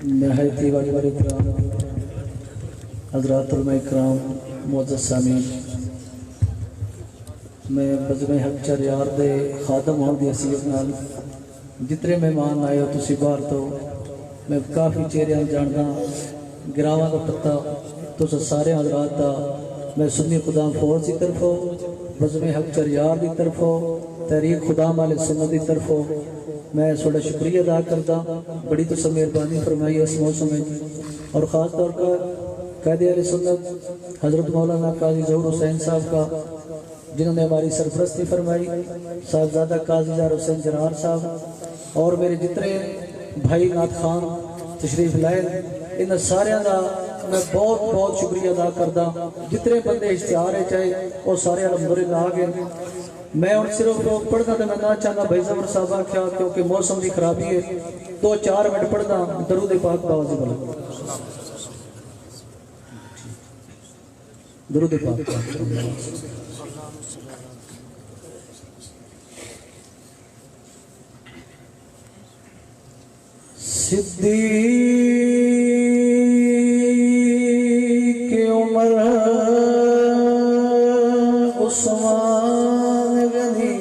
नहायत ही वाली वाली कराम हज़रातुल इकराम मुअज़्ज़ज़ सामीन मैं बज़्म हक चर यार दे खादम होने की हसीयत नाल जितने मेहमान आए हो तुसी बाहर तो मैं काफ़ी चेहरे जानदा गिरावां का पत्ता तुस सारे हज़रात दा मैं सुन्नी खुदा फौज की तरफों बज़्म हक चर यार की तरफों तहरीक खुदा वाले सुन्नत की तरफों मैं थोड़ा शुक्रिया अदा करदा। बड़ी तो मेहरबानी फरमाई इस मौसम में और ख़ास तौर पर कायदे अहले सुन्नत हज़रत मौलाना काजी ज़हूर हुसैन साहब का जिन्होंने हमारी सरपरस्ती फरमाई, साहबजादा काजी ज़हूर हुसैन जरार साहब और मेरे जितने भाई नाथ खान तशरीफ लाए इन सारे का मैं बहुत बहुत शुक्रिया अदा करदा। जितने बंदे इश्तिहार है चाहे वो सारे अलहमदुलिल्लाह आ गए। मैं और सिर्फ पढ़ना तो मैं ना चाहता भाई ज़फर साहब आख्या क्योंकि मौसम की खराबी है 2-4 मिनट पढ़ना दरूद पाक बावजी बोला दरूद पाक सिद्दीक़ के उमर उस्मान गनी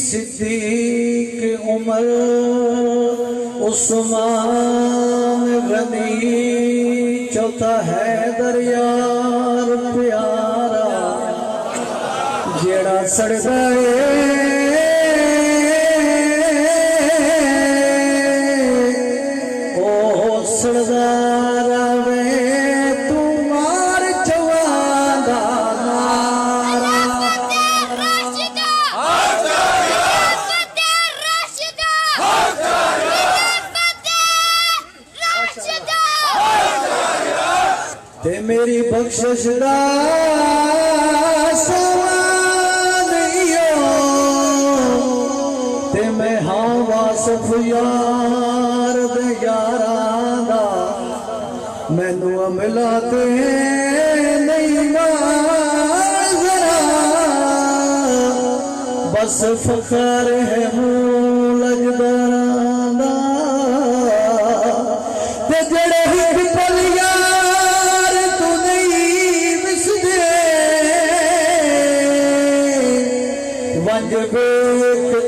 सिद्दीक़ उमर उस्मान गनी चौथा हैदर यार प्यारा जेड़ा सड़दा ते मेरी बख्शिश दा सवाल ते मैं हाँ वासफ यार दे यारां दा मैनू अमला ते नहीं माज़रा बस फखर है मूं लजदारां दा ते जेड़े हिक पल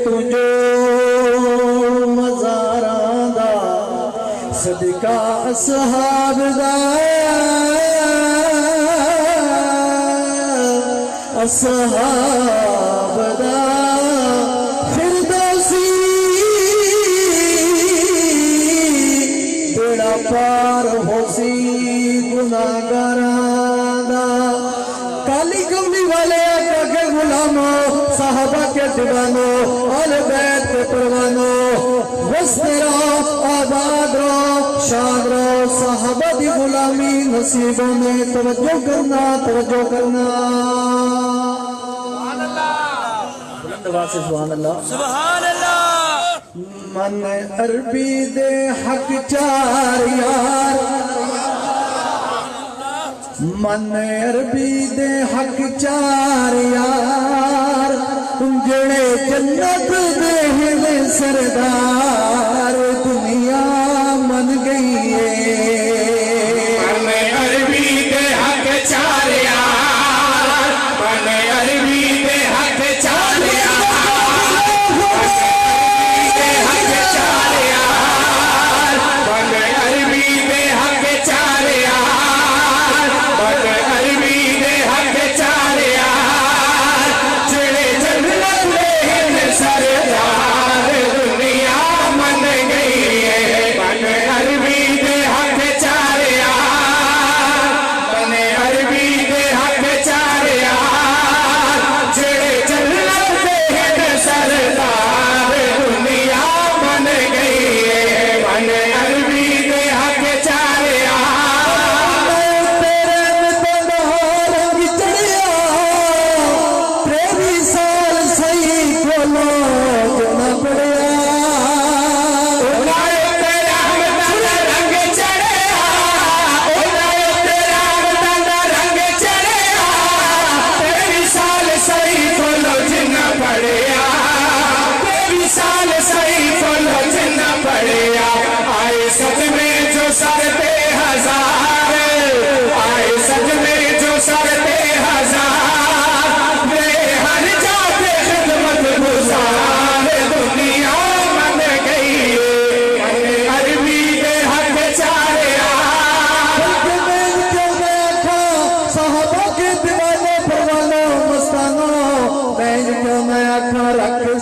तुझो मज़ारां दा सदका असहाब दा असहाब दा फिरदौसी बेड़ा पार होसी गुनाहगारां दा काली कमली वाले के गुलामों साहबा के दीवानो और बैत के परवानो वस्ते रहो आबाद रहो शान रहो साहबा की गुलामी नसीबों में तवज्जो करना सुभान अल्लाह। मन अरबी दे हक चार यार मन अरबी दे हक चार यार जड़े जन्नत दे सरदार दुनिया मन गई है। मन अरबी दे हक चार यार मन अरबी दे हक चार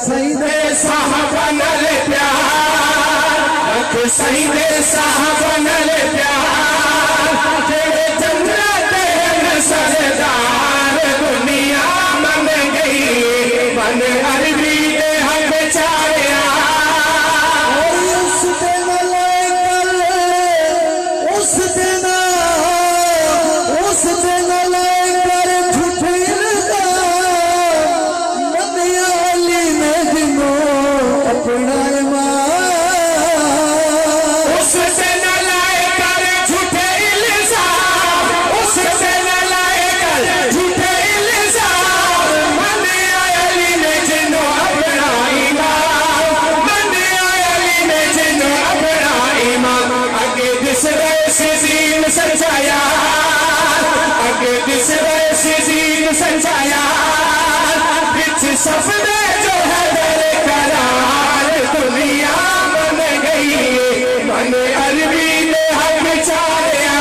सईदे साहबा नाल प्यार, रख सईदे साहबा नाल प्यार, जेड़े जन्नत दे सरदार दुनिया मन गई मन अरबी दे हक चाया। और उस दिन लेकर उस दिन लेकर झूठे मदियाली ने दिनों अपना उस दिन लेकर झूठे इल्जाम, उस दिन लेकर झूठे इल्जाम, मदियाली ने दिनों अपना ईमान, मदियाली ने दिनों अपना ईमान, आगे दिस वैसे दीन सजाया, आगे दिस वैसे दीन सजाया, बिच सफदे जो है बरकरार दुनिया बन गई मन अरबी ने हक चाया।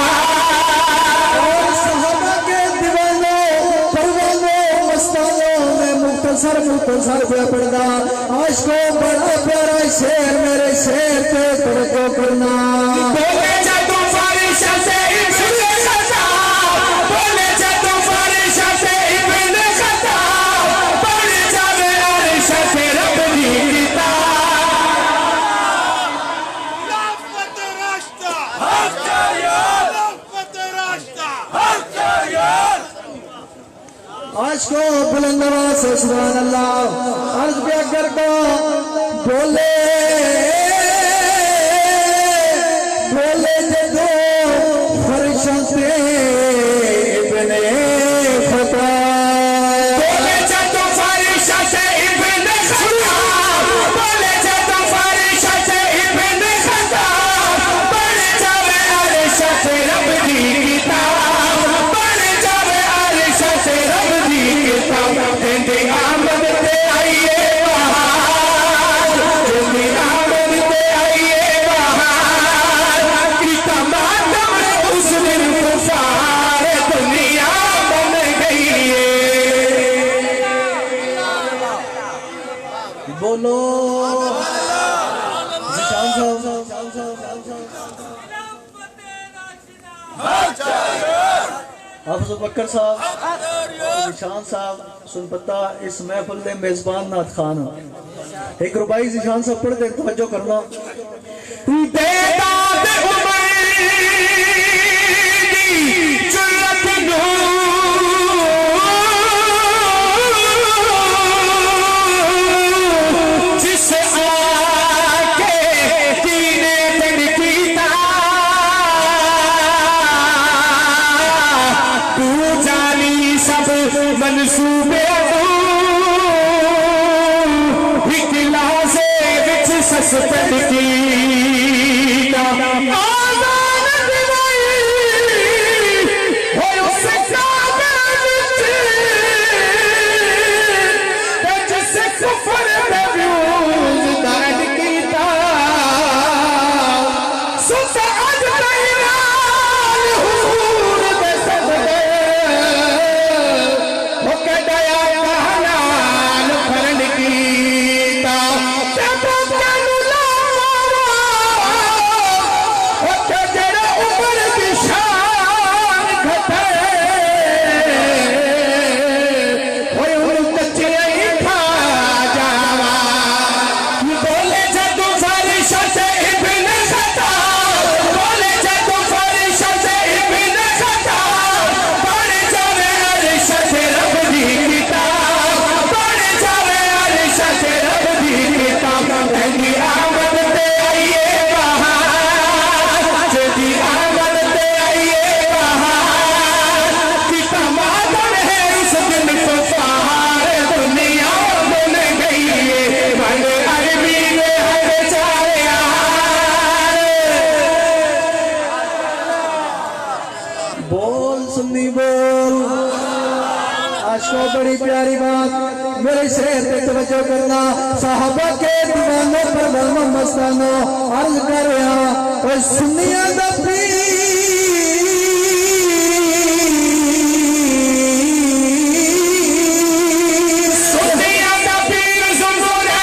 और सहाबा के दीवानों परवानों मस्तानों में मुख्तसर पे पढ़ना आज को बड़ा प्यारा शेर मेरे शेर पे पढ़ो करना। बोले जादू फारिशा से इब्न खत्ताब, बोले जादू फारिशा से इब्न खत्ताब, पढ़ जावे अरश से रब दी किताब। लफ़्ज़ रास्ता हक यार, लफ़्ज़ रास्ता हक यार। आज को बुलंद आवाज से सुभान अल्लाह अर्ज पे करता बोले बोले जदो फरिश्ते इब्ने खत्ताब, बोले जदो फरिश्ते इब्ने खत्ताब, बोले जदो फरिश्ते इब्ने खत्ताब, पढ़ जावे अरश से रब दी किताब, पढ़ जावे अरश से रब दी किताब। तेरी आमद पे आइए बहार, तेरी आमद पे आइए बहार, की तमाम उस दिन गुफार दुनिया बन गई है। बोलो जिशान साहब, हाफिज बकर साहब, जिशान साहब सुनपता इस महफिल के मेजबान नाथ खान एक रुबाई जिशान साहब पढ़ दे तवज्जो करना। बेदाद उमर दी जुर्रत नूर, जिस आके दीने दिन कीता, तू जानी सब मनसूबे इखलासे विच सस्पेंड कीता। आज़ाद दिवाई होय उस काबे विच, ते जिस कुफर दे व्यूज़ दान कीता, सुत अज तैरान हुजूर दे सजदे, हो कदया कहलान फरन कीता। ते बोकनु लावा हो के जरा उमर दी शान घटे, होय उन कच्चे खा जावा। बोले जदू फारिशा से इब्न खत्ताब, बोले जदू फारिशा से इब्न खत्ताब, पढ़ जावे अरश से रब दी किताब, पढ़ जावे अरश से रब दी किताब। तेरी आमद पे आइए बहार, तेरी आमद पे आइए बहार, की तमाम है इस दिन कुफार दुनिया बन गई है मन अरबी ने हक चाया। बोल सुन्नी बोल। आज को बड़ी प्यारी बात मेरे शेर पे तवज्जो करना। साहबा के दीवानों पर बलम मस्तानों अर्ज कर रहा सुनिया दा पीर, सुनिया दा पीर ज़ुमरा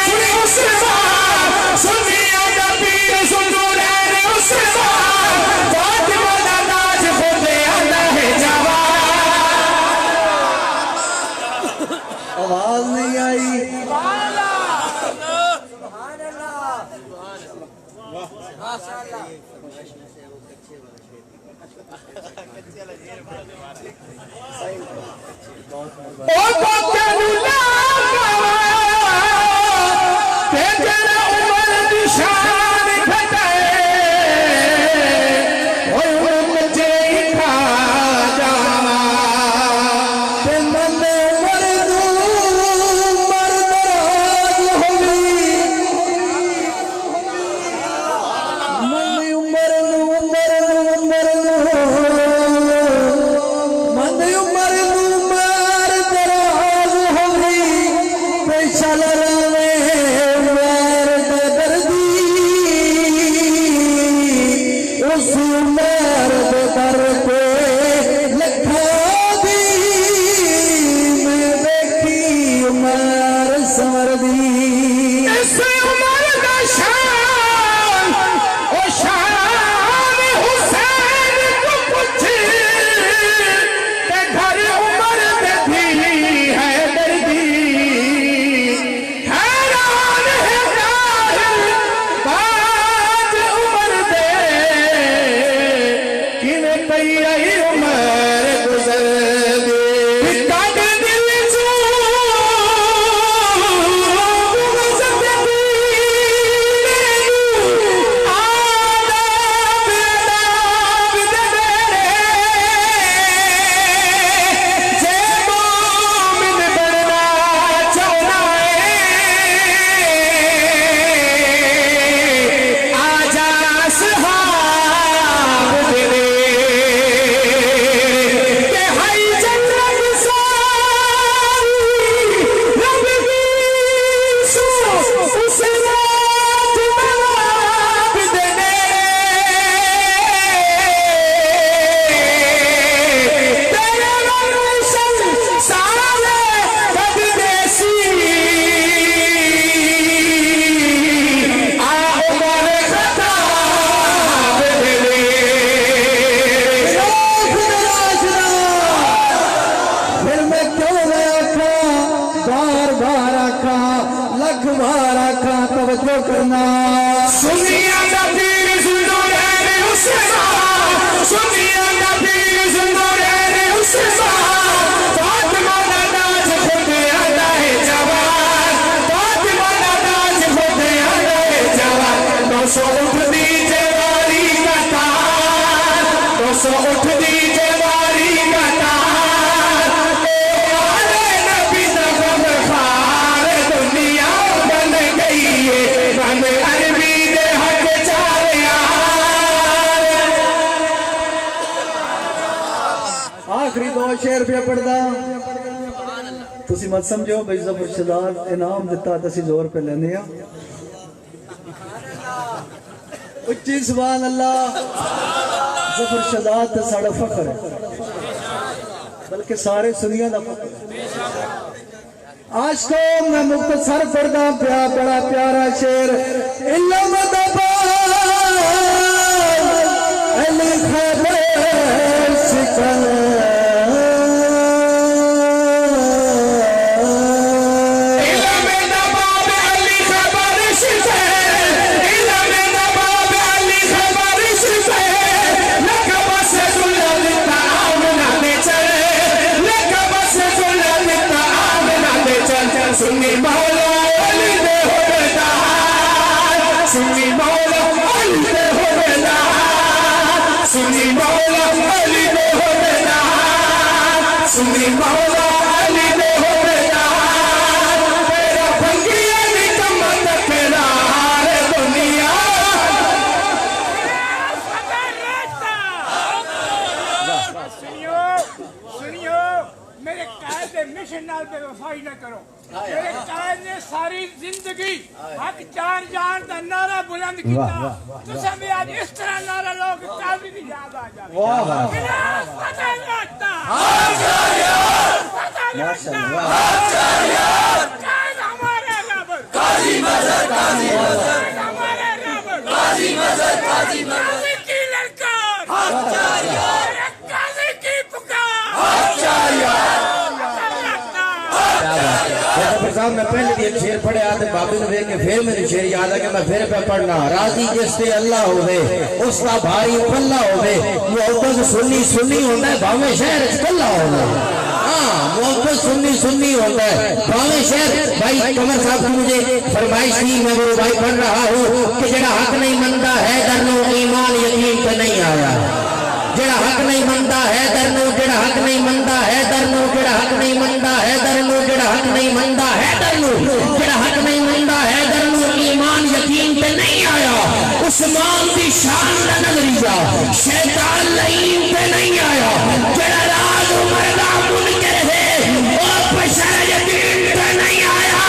आखिरी दो शेर पे पढ़दा तुसी मत समझो भाई जफर शहजाद इनाम दिता तो असि जोर पे लेने आ उच्ची सुभान अल्लाह जफर शहजाद तो साड़ा फखर है बल्कि सारे सुनिया दा फखर आज को मैं मुख्तसर पढ़दा प्या बड़ा प्यारा शेर इल्म दबा अली खबर सिकल सुन्नी मौला अली दे होवेदार सुन्नी मौला अली दे होवेदार सुन्नी मौला अली दे होवेदार सुन्नी मौला अली दे होवेदार तेरा फंगिया निकम्मा तेरा रे दुनिया सुनियो सुनियो मेरे कायद मिशन नाल बेवफाई ना करो मेरे कायद ने सारी जिंदगी हक जान जान का नारा बुलंद किया तुझे भी आज इस तरह नारा लोग काफी भी याद आ जाए वाह वाह पता लगता कायद हमारे रबर काजी मजहर काजी मजहर हमारे रबर काजी मजहर काजी मजहर की ललकार काजी की पुकार साहब मैं पहले भी एक शेर पढ़िया तो बाबे ने देख के फिर मेरे शेर याद है कि मैं फिर पे पढ़ना राजी जिससे अल्लाह होवे उसका भाई पल्ला होवे मोहब्बत सुन्नी सुन्नी होता है भावे शहर कल्ला होवे हाँ मोहब्बत सुन्नी सुन्नी होता है भावे शहर भाई कमर साहब की मुझे फरमाइश थी मैं मेरे भाई पढ़ रहा हूँ कि जेड़ा हक नहीं मनता है दरनो ईमान यकीन पे नहीं आया जेड़ा हक नहीं मनता है दरनो जेड़ा हक नहीं मनता है दरनो जेड़ा हक नहीं मनता है दरनो जेड़ा हक नहीं मनता है दरनो जेड़ा हक नहीं मनता है दरनो ईमान यकीन पे नहीं आया उस्मान की शान का नजरिया शैतान लईन पे नहीं आया जेड़ा राज मरदा मुनकर है वो बशर यकीन पे नहीं आया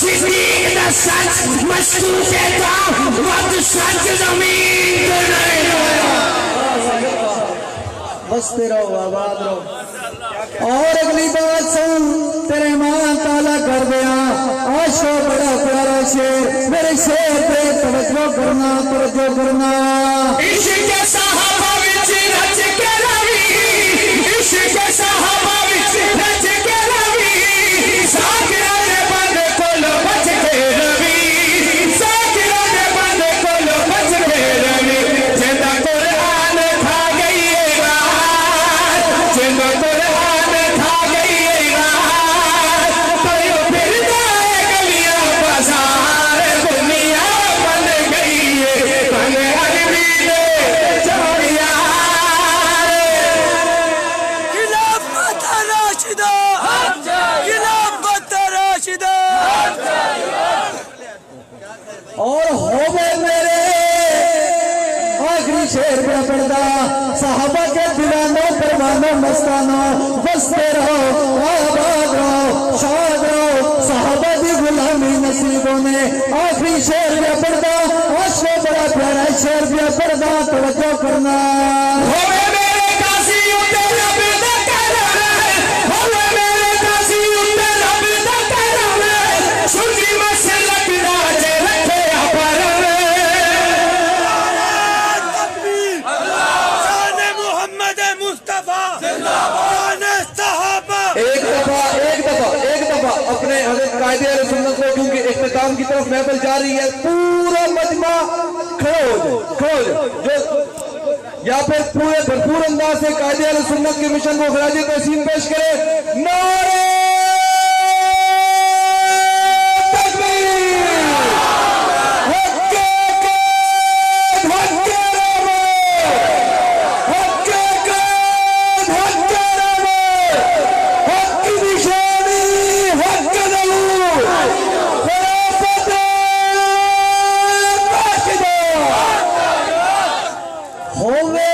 सिद्दीक दा सच मशकूक था वक्त सच जमीन पे नहीं आया बसते रहो आबाद रहो। और अगली बात सुन तेरे मां ताला कर दिया आशो बड़ा प्यारा शेर मेरे शेर पे तवज्जो करना इश्क सहाबा विच रच के रवि इश्क सहाबा विच रच के रवि साकिरा दे बंद कोलो बच के रवि साकिरा दे बंद कोलो बच के रवि जिंदा कुरान खा गई रात जिंदा कुरान खा गई रात तो फिर जाए गलियां बाजार दुनिया बन गई है बन अलवी दे चोरिया खिलाफत राशिदा खिलाफत राशिदा और होवे मेरे आखिरी शेर में पड़दा साहबा के दीवानों परवानों मस्तानों बसते रहो आबाद रहो शाद रहो साहबा की गुलामी नसीबों में आखिरी शेर में पड़दा आशो बड़ा प्यारा शेर में पड़दा तवज्जो करना होवे मेरे कासी उते रब दा करम होवे मेरे कासी उते रब दा करम सुनी मसलक दा जे रखे अपरम शान मोहम्मद मुस्तफा शान सहाबा एक दफा अपने हजरत कायदे अहले सुन्नत को क्योंकि इख्तिताम की तरफ महफिल जा रही है पूरा मजमा खड़े हो जो या फिर पूरे भरपूर अंदाज से कायदे अहले सुन्नत के मिशन को खराज तहसीन पेश करे नारे होवे